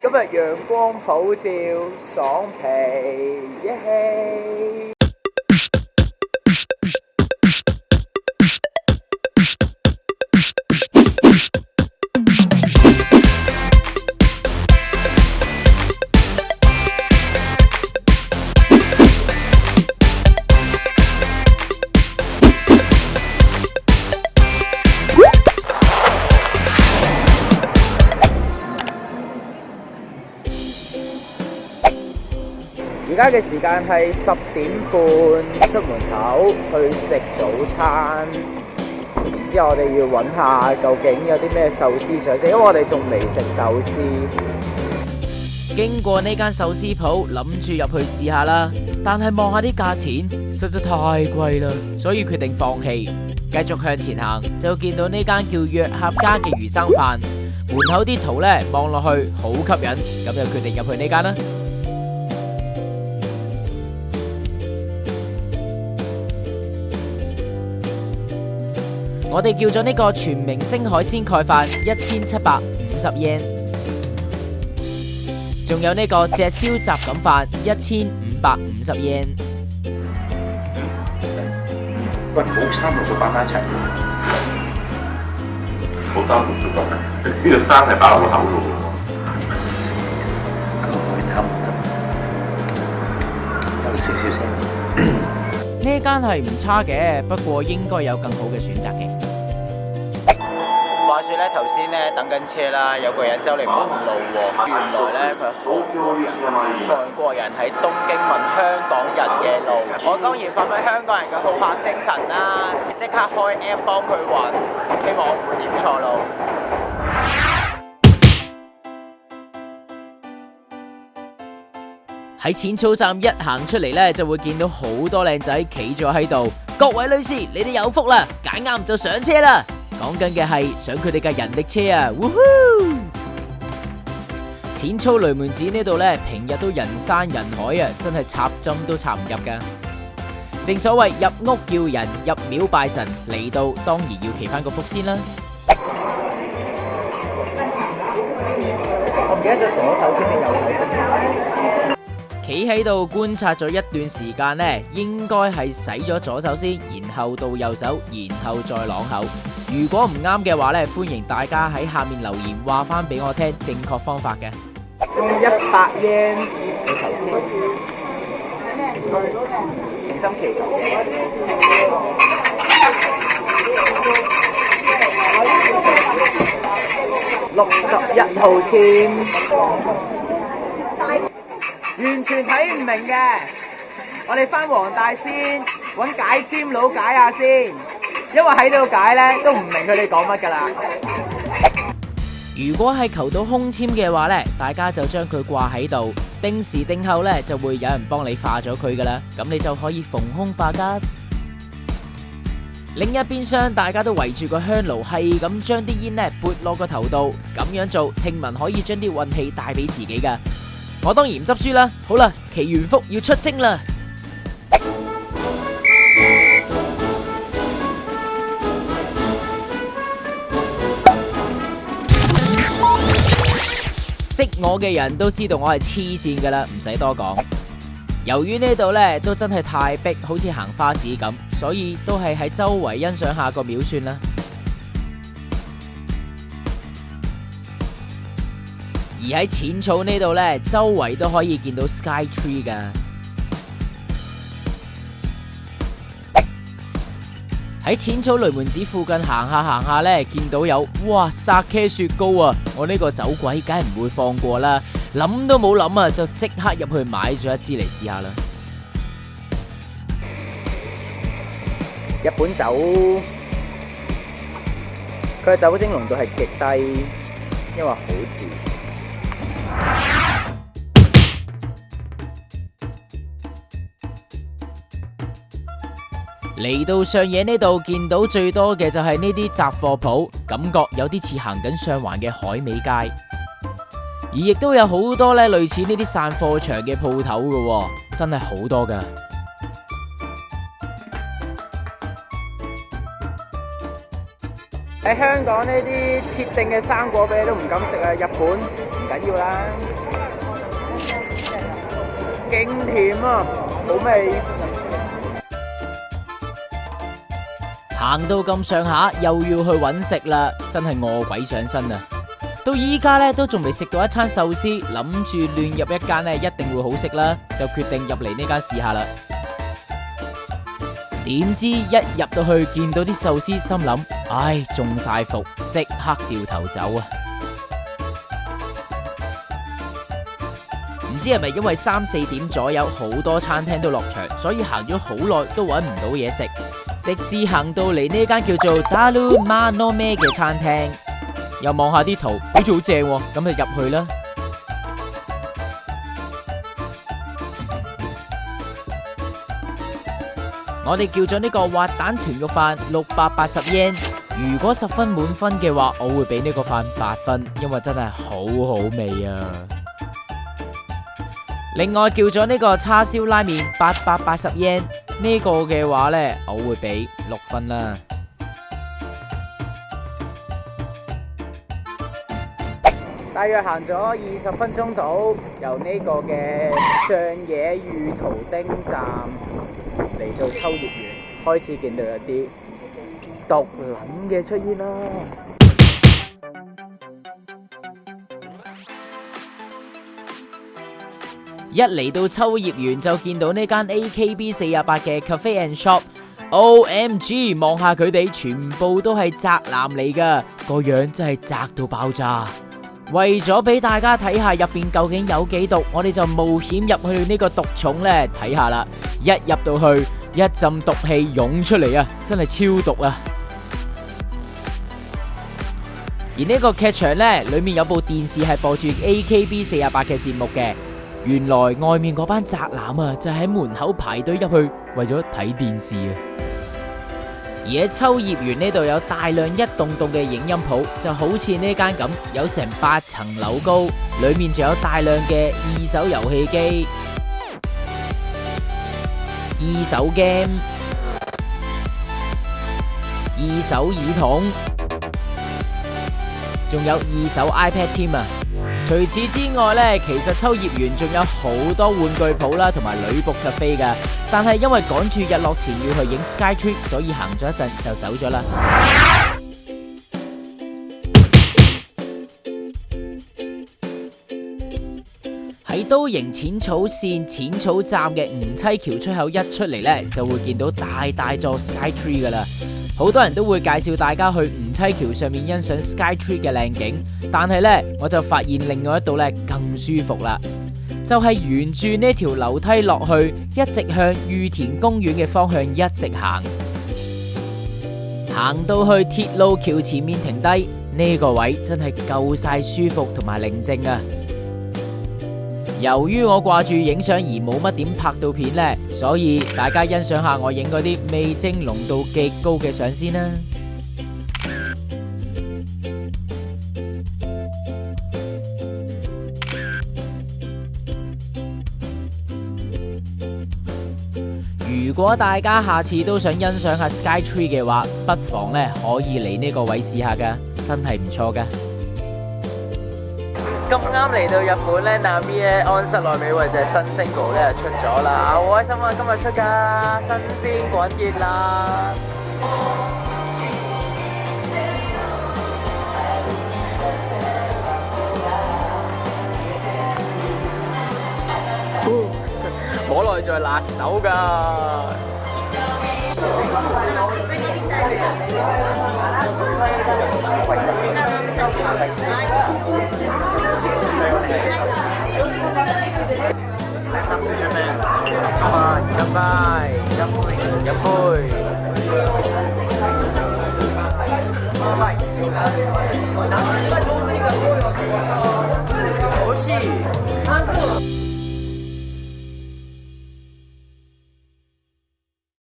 今日陽光普照，爽皮耶嘿！而家嘅時間係10點半，出門口去食早餐。之後我哋要揾下究竟有啲咩壽司想食，因為我哋仲未食壽司。經過呢間壽司鋪，諗住入去試下啦，但係望下啲價錢實在太貴啦，所以決定放棄。繼續向前行，就見到呢間叫約合家嘅魚生飯，門口啲圖呢望落去好吸引，咁就決定入去呢間啦。我哋叫咗呢個全明星海鮮蓋飯1750 yen， 仲有呢個隻燒雜錦飯1550 yen。喂，冇3、6個擺埋一齊，冇3、6個擺埋，呢個生係包落個口度嘅喎。咁我哋睇唔得，有少少聲。呢間係唔差嘅，不過應該有更好嘅選擇嘅。話說咧，頭先咧等緊車啦，有個人走嚟問路喎。原來咧佢係韓國人喺東京問香港人嘅路。我當然發揮香港人嘅好客精神啦，即刻開 app 幫佢揾，希望我唔會點錯路。喺淺草站一行出嚟呢，就會見到好多靚仔企咗喺度。各位女士，你哋有福啦，揀啱就上車啦。講緊嘅係上佢哋嘅人力車啊！嗚呼！淺草雷門寺呢度呢，平日都人山人海啊，真係插針都插唔入噶。正所謂入屋叫人，入廟拜神，嚟到當然要祈翻個福先啦。我唔記得咗左手先定右手先。企喺度觀察咗一段時間呢，應該係洗咗左手先，然後到右手，然後再啷口。如果唔啱嘅話呢，歡迎大家喺下面留言話翻俾我聽正確方法嘅。用100 yen 去頭先，平心祈禱。61號簽。完全睇唔明嘅，我哋返黃大仙揾解簽佬解下先，因為喺度解呢都唔明佢哋講乜噶啦。如果係求到空簽嘅話呢，大家就將佢掛喺度，定時定候呢就會有人幫你化咗佢噶啦，咁你就可以逢凶化吉。另一邊廂，大家都圍住個香爐，係咁將啲煙呢撥落個頭度，咁樣做聽聞可以將啲運氣帶俾自己噶。我當然唔執輸啦，好啦，祈願福要出征啦！識我嘅人都知道我係黐線噶啦，唔使多講。由於呢度呢都真係太逼，好似行花市咁，所以都係喺周圍欣賞下個廟算啦。而喺淺草呢度呢，周圍都可以見到 Sky Tree 噶。喺淺草雷門寺附近行下行下呢，見到有哇Sake雪糕啊！我呢個走鬼梗係唔會放過啦，諗都冇諗啊，就即刻入去買咗一支嚟試下啦。日本酒，佢嘅酒精濃度係極低，因為好甜。嚟到上野呢度見到最多嘅就係呢啲雜貨鋪，感覺有啲似行緊上環嘅海味街，而亦都有好多呢類似呢啲散貨場嘅鋪頭㗎，真係好多㗎。喺香港呢啲設定嘅生果啤都唔敢食啊！日本緊要啦。勁甜啊，好味。行到咁上下，又要去揾食啦，真係餓鬼上身啊！到依家咧都仲未食到一餐壽司，諗住亂入一間咧一定會好食啦，就決定入嚟呢間試下啦。點知一入到去見到啲壽司，心諗唉中晒伏，即刻掉頭走啊！唔知係咪因為3、4點左右好多餐廳都落場，所以行咗好耐都揾唔到嘢食，直至行到嚟呢間叫做 Daru Manome 嘅餐廳，又望下啲圖，好似好正喎，咁就入去啦。我哋叫咗呢個滑蛋豚肉飯680 yen， 如果10分滿分嘅話，我會俾呢個飯8分，因為真係好好味啊！另外叫咗呢個叉燒拉麵880 yen， 呢個嘅話呢，我會俾6分啦。大約行咗20分鐘度，由呢個嘅上野御徒町站嚟到秋葉原，開始見到有啲毒撚嘅出現啦。一嚟到秋葉原就見到呢間 AKB48 嘅 Cafe and Shop，OMG 望下佢哋全部都係宅男嚟噶，個樣真係宅到爆炸。為咗俾大家睇下入邊究竟有幾毒，我哋就冒險入去呢個毒蟲呢睇下啦。一入到去，一陣毒氣湧出嚟啊，真係超毒啊！而呢個劇場呢，裏面有部電視係播住 AKB48 嘅節目嘅。原來外面嗰班宅男啊，就喺門口排隊入去，為咗睇電視啊。而喺秋葉原呢度有大量一棟棟嘅影音鋪，就好似呢間咁，有成8層樓高，裏面仲有大量嘅二手遊戲機、二手 game、二手耳筒，仲有二手 iPad 添啊！除此之外呢，其實秋葉原仲有好多玩具鋪啦，同埋女僕 cafe 噶。但係因為趕住日落前要去影 Sky Tree， 所以行咗一陣就走咗啦。喺都營淺草線淺草站嘅吳妻橋出口一出嚟呢，就會見到大座 Sky Tree 噶啦。好多人都會介紹大家去吳妻橋上面欣賞 Sky Tree 嘅靚景，但係呢，我就發現另外一度呢更舒服啦，就係沿住呢條樓梯落去，一直向御田公園嘅方向一直行，行到去鐵路橋前面停低，呢個位真係夠晒舒服同埋寧靜啊！由於我掛住影相而冇乜點拍到片呢，所以大家欣賞下我影嗰啲味精濃度極高嘅相先啦。如果大家下次都想欣賞下 Sky Tree 嘅話，不妨呢可以嚟呢個位試下噶，真係唔錯噶。咁啱嚟到日本咧，Nami咧安室奈美惠就係新 single 咧就出咗啦，好開心啊！今日出噶新鮮滾熱辣。摸落去再辣手噶。乾杯！好